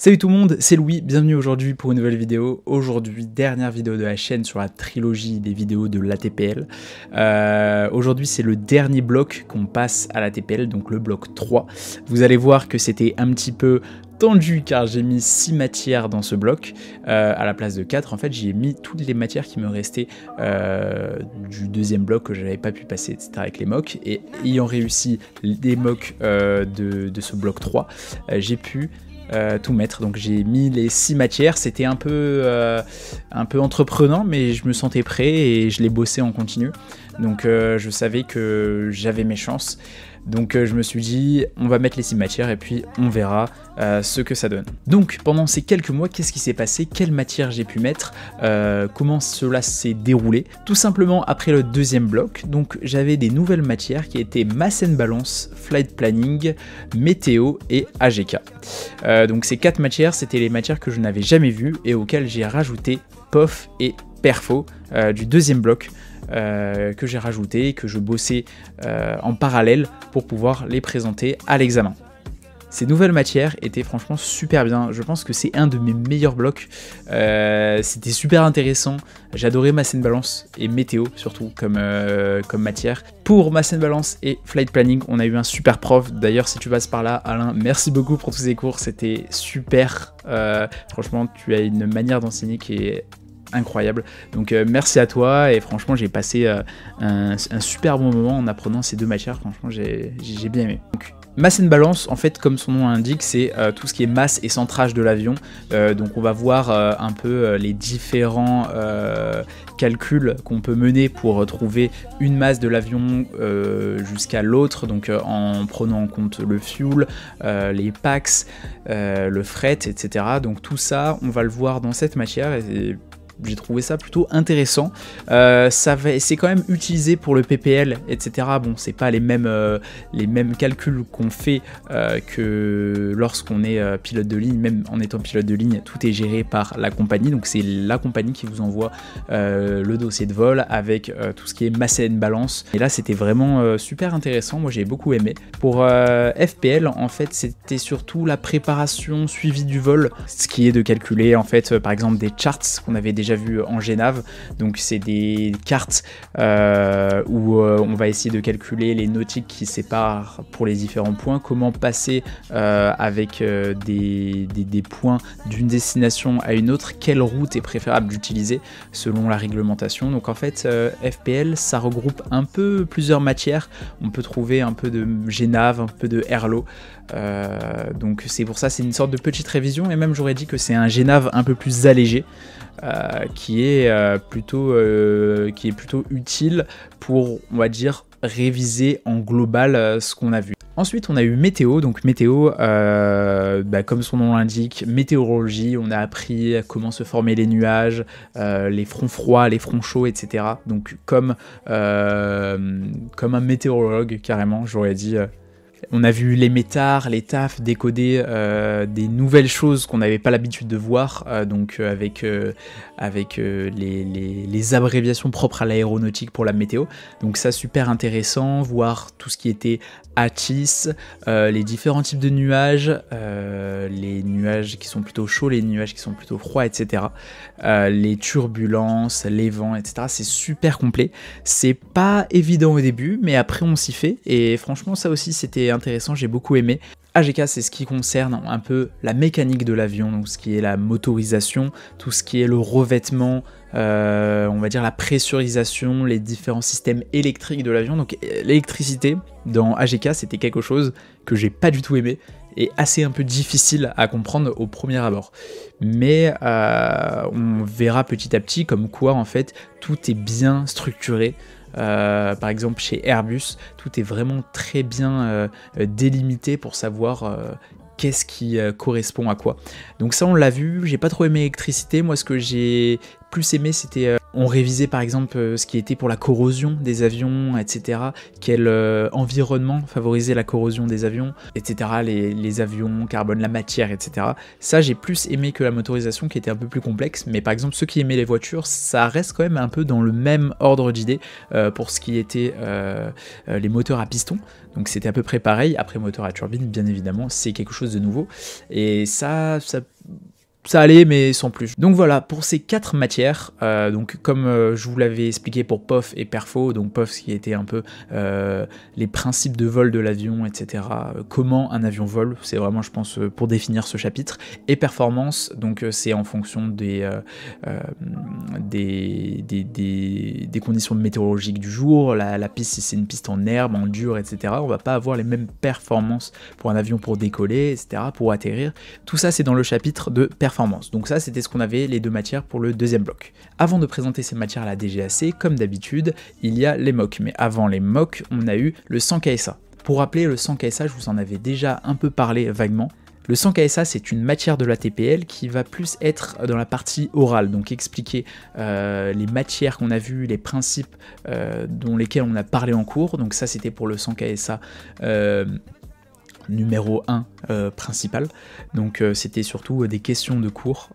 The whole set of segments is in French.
Salut tout le monde, c'est Louis, bienvenue aujourd'hui pour une nouvelle vidéo. Aujourd'hui, dernière vidéo de la chaîne sur la trilogie des vidéos de l'ATPL. Aujourd'hui, c'est le dernier bloc qu'on passe à l'ATPL, donc le bloc 3. Vous allez voir que c'était un petit peu tendu car j'ai mis 6 matières dans ce bloc à la place de 4. En fait, j'y ai mis toutes les matières qui me restaient du deuxième bloc que j'avais pas pu passer, etc. avec les mocks. Et ayant réussi les mocks de ce bloc 3, j'ai pu tout mettre. Donc j'ai mis les 6 matières. C'était un peu entreprenant, mais je me sentais prêt et je l'ai bossé en continu. Donc je savais que j'avais mes chances. Donc je me suis dit, on va mettre les 6 matières et puis on verra ce que ça donne. Donc pendant ces quelques mois, qu'est-ce qui s'est passé? Quelles matières j'ai pu mettre? Comment cela s'est déroulé? Tout simplement après le deuxième bloc, donc j'avais des nouvelles matières qui étaient Mass and Balance, Flight Planning, Météo et AGK. Donc ces 4 matières, c'était les matières que je n'avais jamais vues et auxquelles j'ai rajouté POF et Perfo du deuxième bloc. Que j'ai rajouté, que je bossais en parallèle pour pouvoir les présenter à l'examen. Ces nouvelles matières étaient franchement super bien, je pense que c'est un de mes meilleurs blocs, c'était super intéressant, j'adorais Mass and Balance et Météo surtout comme matière. Pour Mass and Balance et Flight Planning, on a eu un super prof, d'ailleurs si tu passes par là, Alain, merci beaucoup pour tous ces cours, c'était super, franchement tu as une manière d'enseigner qui est incroyable, donc merci à toi et franchement j'ai passé un super bon moment en apprenant ces deux matières, franchement j'ai bien aimé. Donc, Mass and Balance, en fait, comme son nom l'indique, c'est tout ce qui est masse et centrage de l'avion. Donc on va voir un peu les différents calculs qu'on peut mener pour trouver une masse de l'avion jusqu'à l'autre, donc en prenant en compte le fuel, les packs, le fret, etc. Donc tout ça, on va le voir dans cette matière et j'ai trouvé ça plutôt intéressant. C'est quand même utilisé pour le PPL, etc. Bon, c'est pas les mêmes calculs qu'on fait que lorsqu'on est pilote de ligne. Même en étant pilote de ligne, tout est géré par la compagnie. Donc c'est la compagnie qui vous envoie le dossier de vol avec tout ce qui est mass and balance. Et là, c'était vraiment super intéressant. Moi, j'ai beaucoup aimé. Pour FPL, en fait, c'était surtout la préparation suivie du vol, ce qui est de calculer en fait, par exemple, des charts qu'on avait déjà vu en Genave, donc c'est des cartes où on va essayer de calculer les nautiques qui séparent pour les différents points, comment passer avec des points d'une destination à une autre, quelle route est préférable d'utiliser selon la réglementation. Donc en fait FPL ça regroupe un peu plusieurs matières, on peut trouver un peu de Genave, un peu de Herlo, donc c'est pour ça c'est une sorte de petite révision et même j'aurais dit que c'est un Genave un peu plus allégé. Qui est plutôt utile pour, on va dire, réviser en global ce qu'on a vu. Ensuite, on a eu Météo. Donc Météo, comme son nom l'indique, météorologie. On a appris comment se former les nuages, les fronts froids, les fronts chauds, etc. Donc comme un météorologue, carrément, j'aurais dit. On a vu les métars, les tafs décoder des nouvelles choses qu'on n'avait pas l'habitude de voir, donc avec les abréviations propres à l'aéronautique pour la météo. Donc ça super intéressant, voir tout ce qui était ATIS, les différents types de nuages, les nuages qui sont plutôt chauds, les nuages qui sont plutôt froids, etc. Les turbulences, les vents, etc. C'est super complet. C'est pas évident au début, mais après on s'y fait. Et franchement, ça aussi c'était intéressant, j'ai beaucoup aimé. AGK, c'est ce qui concerne un peu la mécanique de l'avion, donc ce qui est la motorisation, tout ce qui est le revêtement, on va dire la pressurisation, les différents systèmes électriques de l'avion. Donc l'électricité dans AGK, c'était quelque chose que j'ai pas du tout aimé et assez un peu difficile à comprendre au premier abord. Mais on verra petit à petit comme quoi en fait tout est bien structuré. Par exemple chez Airbus, tout est vraiment très bien délimité pour savoir qu'est-ce qui correspond à quoi. Donc ça on l'a vu, j'ai pas trop aimé l'électricité, moi ce que j'ai plus aimé, c'était on révisait par exemple ce qui était pour la corrosion des avions, etc. Quel environnement favorisait la corrosion des avions, etc. Les avions, carbone, la matière, etc. Ça, j'ai plus aimé que la motorisation qui était un peu plus complexe. Mais par exemple, ceux qui aimaient les voitures, ça reste quand même un peu dans le même ordre d'idée pour ce qui était les moteurs à piston. Donc c'était à peu près pareil. Après, moteur à turbine, bien évidemment, c'est quelque chose de nouveau. Et ça allait, mais sans plus. Donc voilà, pour ces 4 matières, donc comme je vous l'avais expliqué pour POF et Perfo, donc POF qui était un peu les principes de vol de l'avion, etc. Comment un avion vole, c'est vraiment, je pense, pour définir ce chapitre. Et Performance, donc c'est en fonction des conditions météorologiques du jour, la piste, si c'est une piste en herbe, en dur, etc. On va pas avoir les mêmes performances pour un avion pour décoller, etc., pour atterrir. Tout ça, c'est dans le chapitre de Performance. Donc ça, c'était ce qu'on avait, les 2 matières pour le deuxième bloc. Avant de présenter ces matières à la DGAC, comme d'habitude, il y a les MOC. Mais avant les MOC, on a eu le 100 KSA. Pour rappeler, le 100 KSA, je vous en avais déjà un peu parlé vaguement. Le 100 KSA, c'est une matière de la TPL qui va plus être dans la partie orale, donc expliquer les matières qu'on a vues, les principes dont lesquels on a parlé en cours. Donc ça, c'était pour le 100 KSA numéro 1 principal, donc c'était surtout des questions de cours,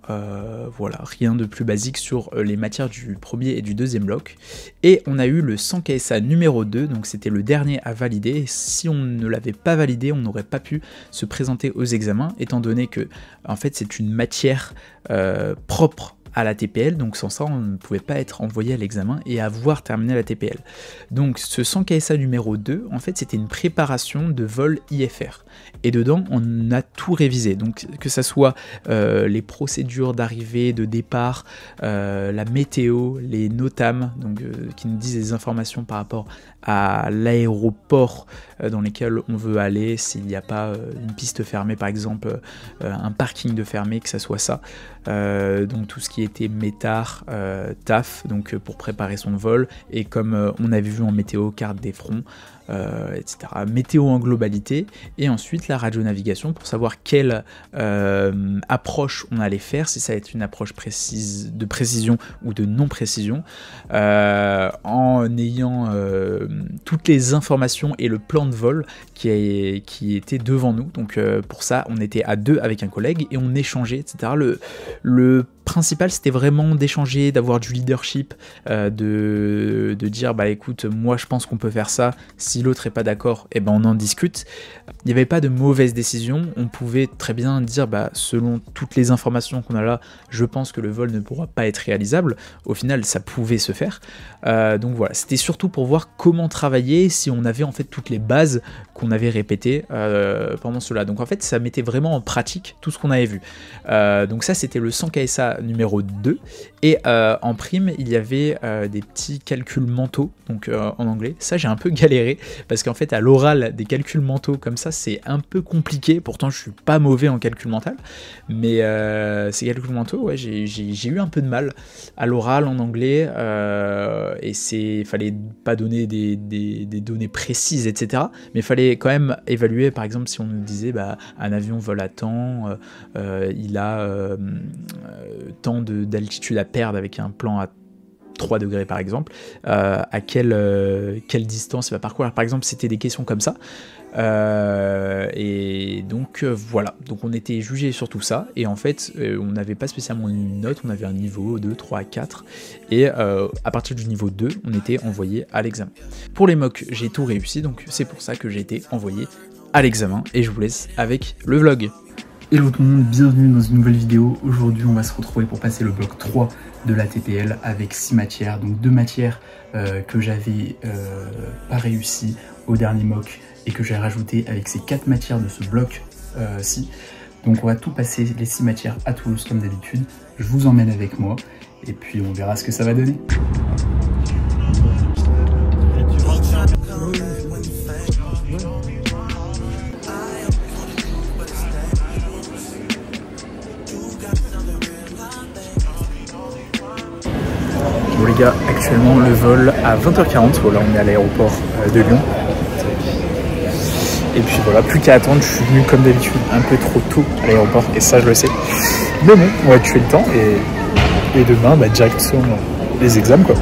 voilà, rien de plus basique sur les matières du premier et du deuxième bloc. Et on a eu le 100 KSA numéro 2, donc c'était le dernier à valider, et si on ne l'avait pas validé, on n'aurait pas pu se présenter aux examens, étant donné que en fait c'est une matière propre à la TPL, donc sans ça on ne pouvait pas être envoyé à l'examen et avoir terminé la TPL. Donc ce 100 KSA numéro 2, en fait c'était une préparation de vol IFR, et dedans on a tout révisé, donc que ça soit les procédures d'arrivée, de départ, la météo, les NOTAM, donc qui nous disent des informations par rapport à l'aéroport dans lesquels on veut aller, s'il n'y a pas une piste fermée par exemple, un parking de fermé, que ça soit ça, donc tout ce qui était métar, TAF, donc pour préparer son vol, et comme on avait vu en météo, carte des fronts, etc. Météo en globalité, et ensuite la radionavigation pour savoir quelle approche on allait faire, si ça va être une approche précise, de précision ou de non-précision, en ayant toutes les informations et le plan de vol qui était devant nous. Donc pour ça, on était à 2 avec un collègue et on échangeait, etc. Le principal, c'était vraiment d'échanger, d'avoir du leadership, de dire bah écoute, moi je pense qu'on peut faire ça, si l'autre est pas d'accord, et ben on en discute. Il n'y avait pas de mauvaise décision, on pouvait très bien dire bah selon toutes les informations qu'on a là, je pense que le vol ne pourra pas être réalisable. Au final, ça pouvait se faire. Donc voilà, c'était surtout pour voir comment travailler, si on avait en fait toutes les bases qu'on avait répétées pendant cela. Donc en fait, ça mettait vraiment en pratique tout ce qu'on avait vu. Donc ça, c'était le 100 KSA numéro 2, et en prime il y avait des petits calculs mentaux, donc en anglais. Ça j'ai un peu galéré parce qu'en fait à l'oral des calculs mentaux comme ça c'est un peu compliqué, pourtant je suis pas mauvais en calcul mental, mais ces calculs mentaux, ouais, j'ai eu un peu de mal à l'oral en anglais, et fallait pas donner des données précises, etc., mais fallait quand même évaluer, par exemple si on nous disait bah un avion vole à temps, il a temps d'altitude à perdre avec un plan à 3 degrés par exemple, à quelle distance il va parcourir, par exemple. C'était des questions comme ça, et donc voilà, donc on était jugé sur tout ça, et en fait on n'avait pas spécialement une note, on avait un niveau 2, 3, 4, et à partir du niveau 2 on était envoyé à l'examen. Pour les MOC, j'ai tout réussi, donc c'est pour ça que j'ai été envoyé à l'examen, et je vous laisse avec le vlog. Hello tout le monde, bienvenue dans une nouvelle vidéo. Aujourd'hui on va se retrouver pour passer le bloc 3 de la TPL avec 6 matières, donc 2 matières que j'avais pas réussi au dernier mock et que j'ai rajouté avec ces 4 matières de ce bloc-ci. Donc on va tout passer, les 6 matières à Toulouse comme d'habitude. Je vous emmène avec moi et puis on verra ce que ça va donner. Bon les gars, actuellement le vol à 20h40, voilà, on est à l'aéroport de Lyon. Et puis voilà, plus qu'à attendre, je suis venu comme d'habitude un peu trop tôt à l'aéroport, et ça je le sais. Mais bon, on va tuer le temps et Et demain, bah, direction les examens quoi.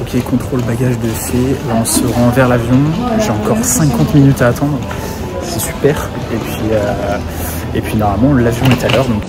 Ok, contrôle bagage de fait. Là, on se rend vers l'avion. J'ai encore 50 minutes à attendre. C'est super. Et puis normalement, l'avion est à l'heure. Donc...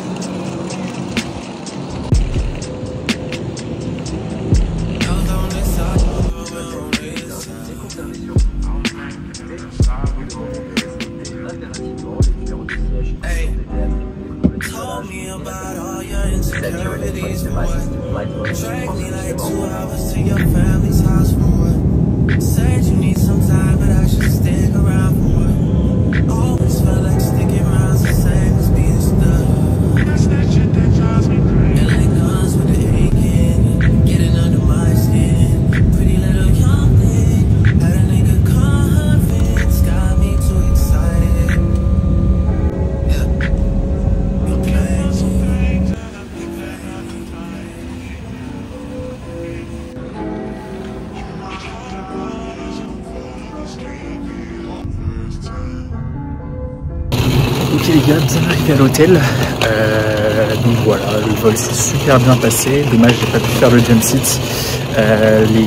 Ok les gars, bien arrivé à l'hôtel, donc voilà, le vol s'est super bien passé, dommage j'ai pas pu faire le jump seat, les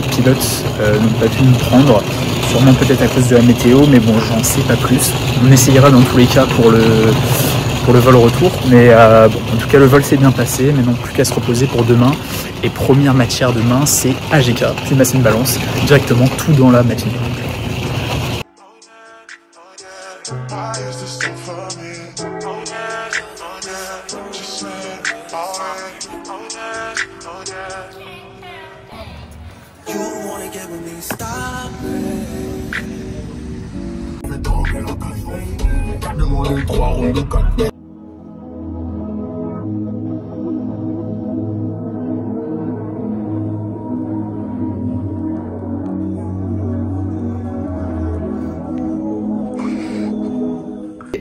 pilotes n'ont pas pu nous prendre, sûrement peut-être à cause de la météo, mais bon j'en sais pas plus, on essayera dans tous les cas pour le vol retour, mais bon, en tout cas le vol s'est bien passé, maintenant plus qu'à se reposer pour demain, et première matière demain c'est AGK, puis Massène Balance, directement tout dans la matinée.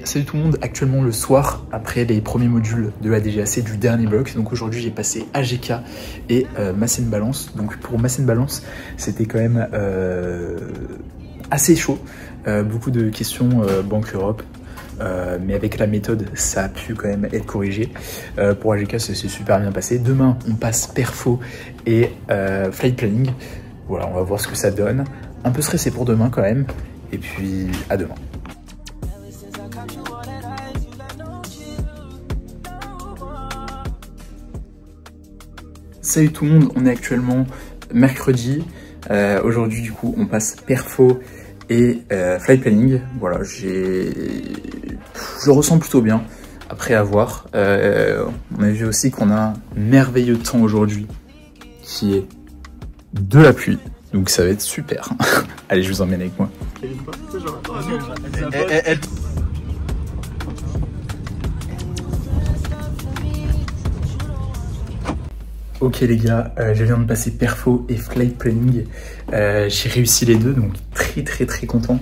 Salut tout le monde, actuellement le soir, après les premiers modules de la DGAC du dernier bloc, donc aujourd'hui j'ai passé AGK et Massène Balance. Donc pour Massène Balance, c'était quand même assez chaud, beaucoup de questions Banque Europe, mais avec la méthode ça a pu quand même être corrigé. Pour AGK ça s'est super bien passé. Demain on passe Perfo et Flight Planning, voilà on va voir ce que ça donne. Un peu stressé pour demain quand même, et puis à demain. Salut tout le monde, on est actuellement mercredi. Aujourd'hui du coup on passe Perfo et Flight Planning. Voilà, je ressens plutôt bien après avoir. On a vu aussi qu'on a un merveilleux temps aujourd'hui qui est de la pluie. Donc ça va être super. Allez, je vous emmène avec moi. Ok les gars, je viens de passer Perfo et Flight Planning, j'ai réussi les deux, donc très content.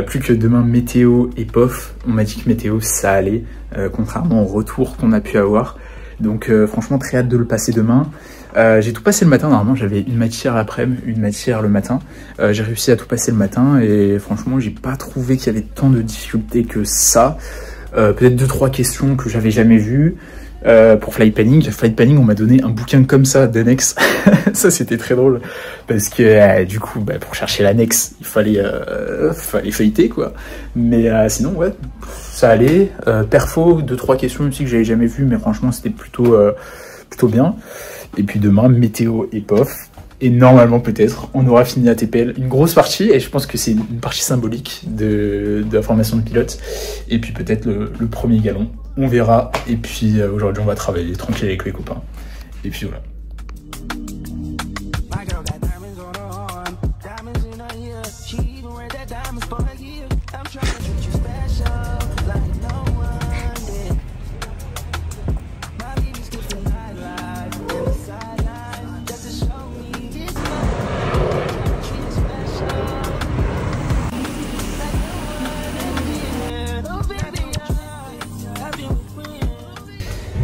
Plus que demain météo et POF, on m'a dit que météo ça allait, contrairement au retour qu'on a pu avoir. Donc franchement très hâte de le passer demain. J'ai tout passé le matin, normalement j'avais une matière l'après-midi, une matière le matin. J'ai réussi à tout passer le matin et franchement j'ai pas trouvé qu'il y avait tant de difficultés que ça. Peut-être 2-3 questions que j'avais jamais vues. Pour Flight Planning, on m'a donné un bouquin comme ça d'annexe. Ça c'était très drôle parce que du coup pour chercher l'annexe il fallait feuilleter quoi. Mais sinon ouais ça allait. Perfo 2-3 questions aussi que j'avais jamais vues, mais franchement c'était plutôt bien. Et puis demain météo et POF. Et normalement peut-être on aura fini ATPL, une grosse partie, et je pense que c'est une partie symbolique de la formation de pilote. Et puis peut-être le premier galon, on verra. Et puis aujourd'hui on va travailler tranquille avec les copains. Et puis voilà.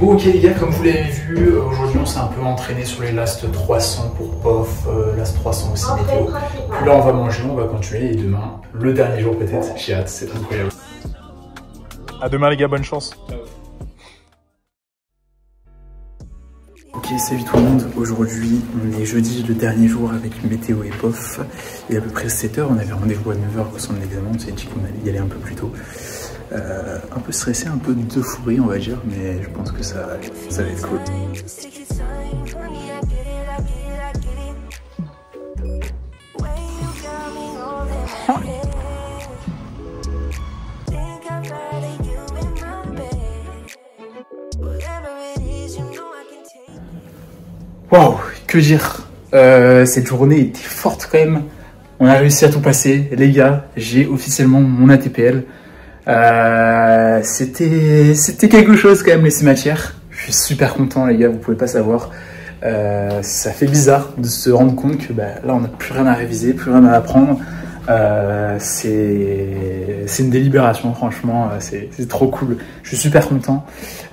Bon ok les gars, comme vous l'avez vu, aujourd'hui on s'est un peu entraîné sur les last 300 pour POF, last 300 aussi météo. Puis là on va manger, on va continuer et demain, le dernier jour peut-être, j'ai hâte, c'est incroyable. À demain les gars, bonne chance. Ok, salut tout le monde, aujourd'hui on est jeudi, le dernier jour avec météo et POF. Il est à peu près 7h, on avait rendez-vous à 9h pour son examen, on s'est dit qu'on allait y aller un peu plus tôt. Un peu stressé, un peu d'euphorie on va dire, mais je pense que ça va être cool. Waouh, que dire, cette journée était forte quand même. On a réussi à tout passer, les gars, j'ai officiellement mon ATPL. C'était quelque chose quand même les 6 matières. Je suis super content les gars, vous pouvez pas savoir. Ça fait bizarre de se rendre compte que là on n'a plus rien à réviser, plus rien à apprendre. C'est une délibération franchement, c'est trop cool. Je suis super content.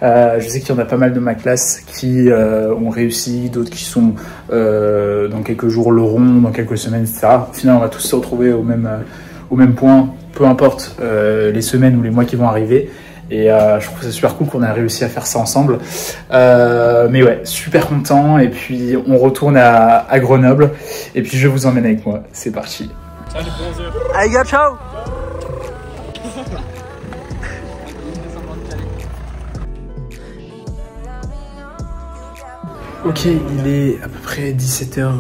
Je sais qu'il y en a pas mal de ma classe qui ont réussi, d'autres qui sont dans quelques jours l'auront, dans quelques semaines, etc. Au final on va tous se retrouver au même point, peu importe les semaines ou les mois qui vont arriver. Et je trouve que c'est super cool qu'on a réussi à faire ça ensemble. Mais ouais, super content. Et puis on retourne à Grenoble. Et puis je vous emmène avec moi. C'est parti. Allez gars, ciao. Ok, il est à peu près 17h.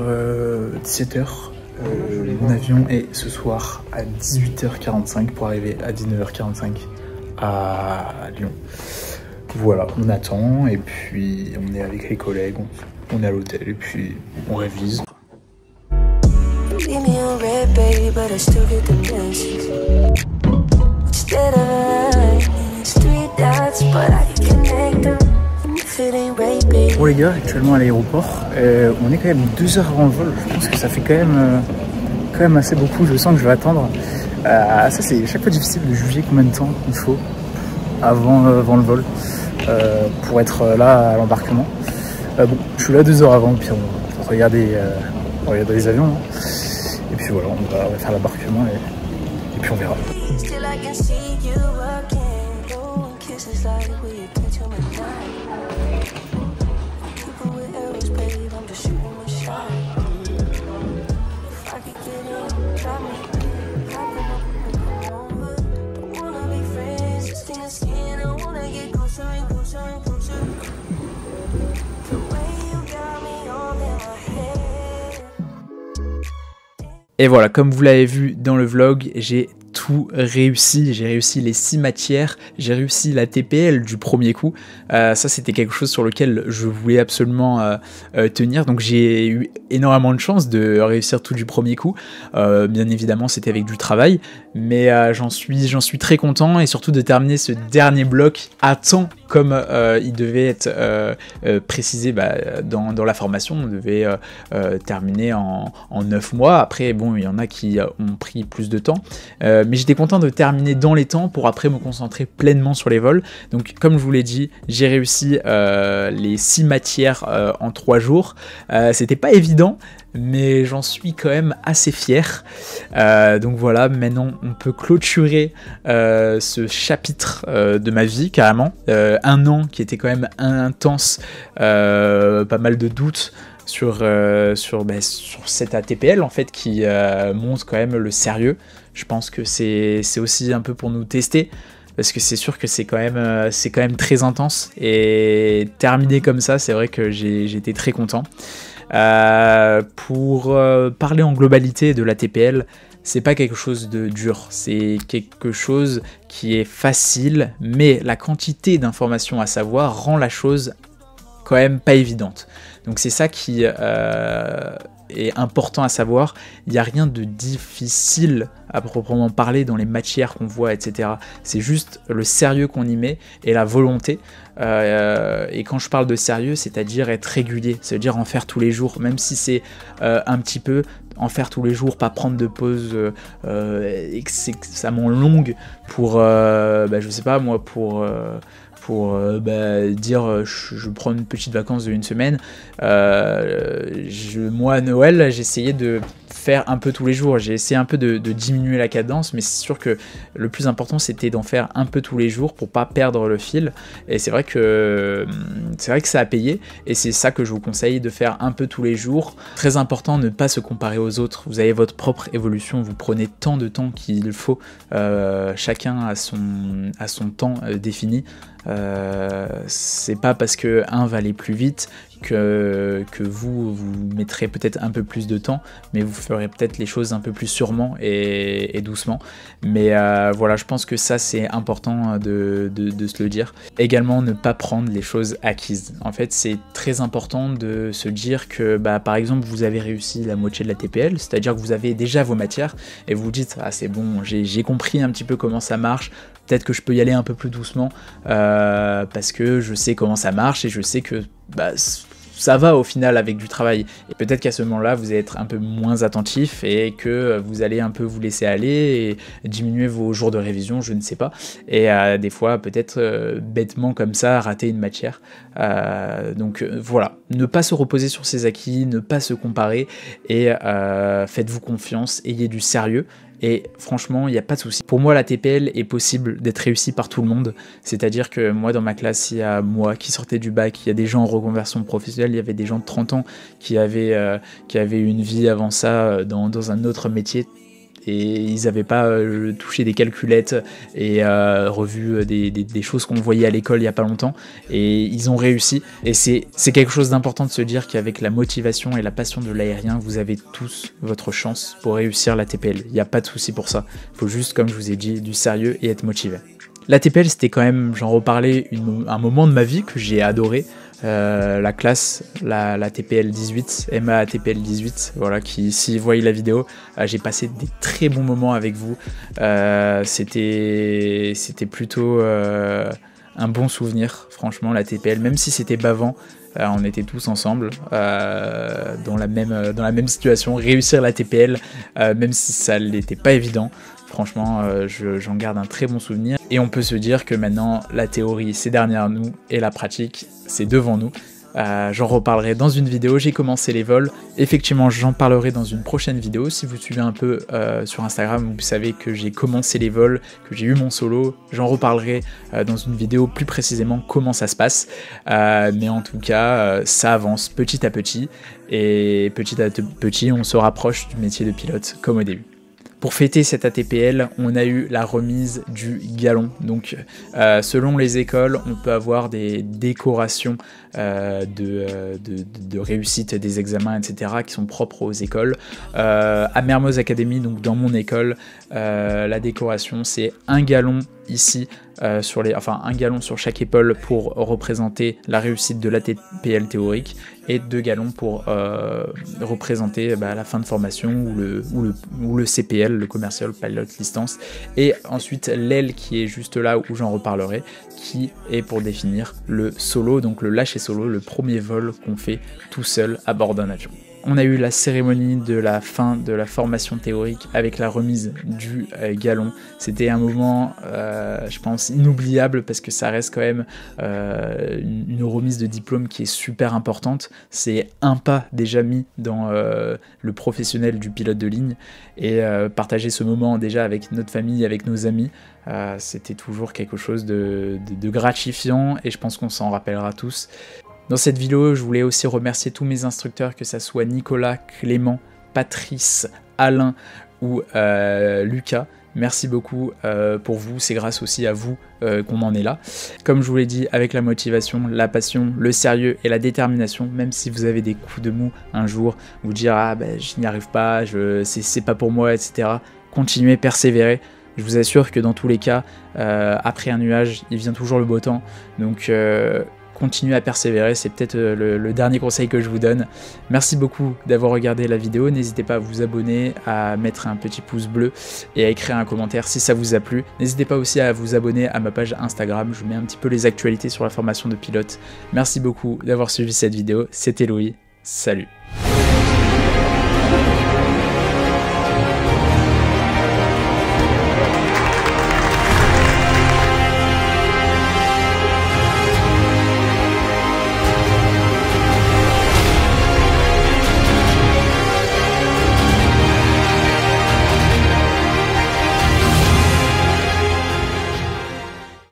Mon avion est ce soir à 18h45 pour arriver à 19h45 à Lyon. Voilà, on attend et puis on est avec les collègues, on est à l'hôtel et puis on révise. Bon les gars, actuellement à l'aéroport, on est quand même 2 heures avant le vol. Je pense que ça fait quand même assez beaucoup. Je sens que je vais attendre. Ça c'est chaque fois difficile de juger combien de temps il faut avant le vol pour être là à l'embarquement. Bon, je suis là 2 heures avant, puis on va regarder les avions. Hein. Et puis voilà, on va faire l'embarquement et puis on verra. Et voilà, comme vous l'avez vu dans le vlog, j'ai tout réussi. J'ai réussi les 6 matières, j'ai réussi la TPL du premier coup. Ça, c'était quelque chose sur lequel je voulais absolument tenir. Donc, j'ai eu énormément de chance de réussir tout du premier coup. Bien évidemment, c'était avec du travail, mais j'en suis très content et surtout de terminer ce dernier bloc à temps comme il devait être précisé dans la formation. On devait terminer en 9 mois. Après, bon, il y en a qui ont pris plus de temps. Mais j'étais content de terminer dans les temps pour après me concentrer pleinement sur les vols. Donc comme je vous l'ai dit, j'ai réussi les 6 matières en 3 jours. C'était pas évident, mais j'en suis quand même assez fier. Donc voilà, maintenant on peut clôturer ce chapitre de ma vie carrément. 1 an qui était quand même intense, pas mal de doutes sur cette ATPL en fait qui montre quand même le sérieux. Je pense que c'est aussi un peu pour nous tester parce que c'est sûr que c'est quand même très intense et terminé comme ça, c'est vrai que j'ai été très content. Pour parler en globalité de l'ATPL, c'est pas quelque chose de dur, c'est quelque chose qui est facile, mais la quantité d'informations à savoir rend la chose quand même pas évidente. Donc c'est ça qui est important à savoir. Il n'y a rien de difficile à proprement parler dans les matières qu'on voit, etc. C'est juste le sérieux qu'on y met et la volonté. Et quand je parle de sérieux, c'est-à-dire être régulier, c'est-à-dire en faire tous les jours, même si c'est un petit peu, en faire tous les jours, pas prendre de pause extrêmement longue pour, je sais pas moi, pour pour dire je prends une petite vacance de 1 semaine. Moi à Noël, j'ai essayé de faire un peu tous les jours, j'ai essayé un peu de diminuer la cadence, mais c'est sûr que le plus important c'était d'en faire un peu tous les jours pour pas perdre le fil, et c'est vrai que ça a payé, et c'est ça que je vous conseille, de faire un peu tous les jours. Très important, ne pas se comparer aux autres, vous avez votre propre évolution, vous prenez tant de temps qu'il faut, chacun a son temps défini. C'est pas parce que un va aller plus vite que vous mettrez peut-être un peu plus de temps, mais vous ferez peut-être les choses un peu plus sûrement et doucement. Mais voilà, je pense que ça c'est important de se le dire. Également, ne pas prendre les choses acquises. En fait, c'est très important de se dire que par exemple vous avez réussi la moitié de la TPL, c'est-à-dire que vous avez déjà vos matières et vous vous dites ah c'est bon, j'ai compris un petit peu comment ça marche. Peut-être que je peux y aller un peu plus doucement parce que je sais comment ça marche et je sais que ça va au final avec du travail. Et peut-être qu'à ce moment-là, vous allez être un peu moins attentif et que vous allez un peu vous laisser aller et diminuer vos jours de révision, je ne sais pas. Et des fois, peut-être bêtement comme ça, rater une matière. Donc voilà, ne pas se reposer sur ses acquis, ne pas se comparer et faites-vous confiance, ayez du sérieux. Et franchement, il n'y a pas de souci. Pour moi, la TPL est possible d'être réussie par tout le monde. C'est-à-dire que moi, dans ma classe, il y a moi qui sortais du bac, il y a des gens en reconversion professionnelle, il y avait des gens de 30 ans qui avaient une vie avant ça dans un autre métier. Et ils n'avaient pas touché des calculettes et revu des choses qu'on voyait à l'école il n'y a pas longtemps, et ils ont réussi. Et c'est quelque chose d'important de se dire qu'avec la motivation et la passion de l'aérien, vous avez tous votre chance pour réussir la TPL. Il n'y a pas de souci pour ça. Il faut juste, comme je vous ai dit, du sérieux et être motivé. La TPL, c'était quand même, j'en reparlais, un moment de ma vie que j'ai adoré. La classe, la TPL 18, MA TPL 18, voilà, qui, si vous voyez la vidéo, j'ai passé des très bons moments avec vous. C'était plutôt un bon souvenir, franchement, la TPL, même si c'était bavant. On était tous ensemble dans la même situation, réussir la TPL, même si ça n'était pas évident. Franchement, j'en garde un très bon souvenir. Et on peut se dire que maintenant, la théorie, c'est derrière nous et la pratique, c'est devant nous. J'en reparlerai dans une vidéo. J'ai commencé les vols. Effectivement, j'en parlerai dans une prochaine vidéo. Si vous suivez un peu sur Instagram, vous savez que j'ai commencé les vols, que j'ai eu mon solo. J'en reparlerai dans une vidéo plus précisément comment ça se passe. Mais en tout cas, ça avance petit à petit. Et petit à petit, on se rapproche du métier de pilote comme au début. Pour fêter cette ATPL, on a eu la remise du galon. Donc, selon les écoles, on peut avoir des décorations de réussite des examens, etc., qui sont propres aux écoles. À Mermoz Academy, donc dans mon école, la décoration, c'est un galon ici, un galon sur chaque épaule pour représenter la réussite de l'ATPL théorique, et 2 galons pour représenter la fin de formation ou le CPL, le Commercial Pilot License, et ensuite l'aile qui est juste là où j'en reparlerai, qui est pour définir le solo, donc le lâcher solo, le premier vol qu'on fait tout seul à bord d'un avion. On a eu la cérémonie de la fin de la formation théorique avec la remise du galon. C'était un moment, je pense, inoubliable parce que ça reste quand même une remise de diplôme qui est super importante. C'est un pas déjà mis dans le professionnel du pilote de ligne, et partager ce moment déjà avec notre famille, avec nos amis, c'était toujours quelque chose de gratifiant, et je pense qu'on s'en rappellera tous. Dans cette vidéo, je voulais aussi remercier tous mes instructeurs, que ça soit Nicolas, Clément, Patrice, Alain ou Lucas. Merci beaucoup pour vous, c'est grâce aussi à vous qu'on en est là. Comme je vous l'ai dit, avec la motivation, la passion, le sérieux et la détermination, même si vous avez des coups de mou un jour, vous dire ah ben je n'y arrive pas, c'est pas pour moi, etc. Continuez, persévérez. Je vous assure que dans tous les cas, après un nuage, il vient toujours le beau temps. Donc continuez à persévérer, c'est peut-être le dernier conseil que je vous donne. Merci beaucoup d'avoir regardé la vidéo, n'hésitez pas à vous abonner, à mettre un petit pouce bleu et à écrire un commentaire si ça vous a plu. N'hésitez pas aussi à vous abonner à ma page Instagram, je mets un petit peu les actualités sur la formation de pilote. Merci beaucoup d'avoir suivi cette vidéo, c'était Louis, salut.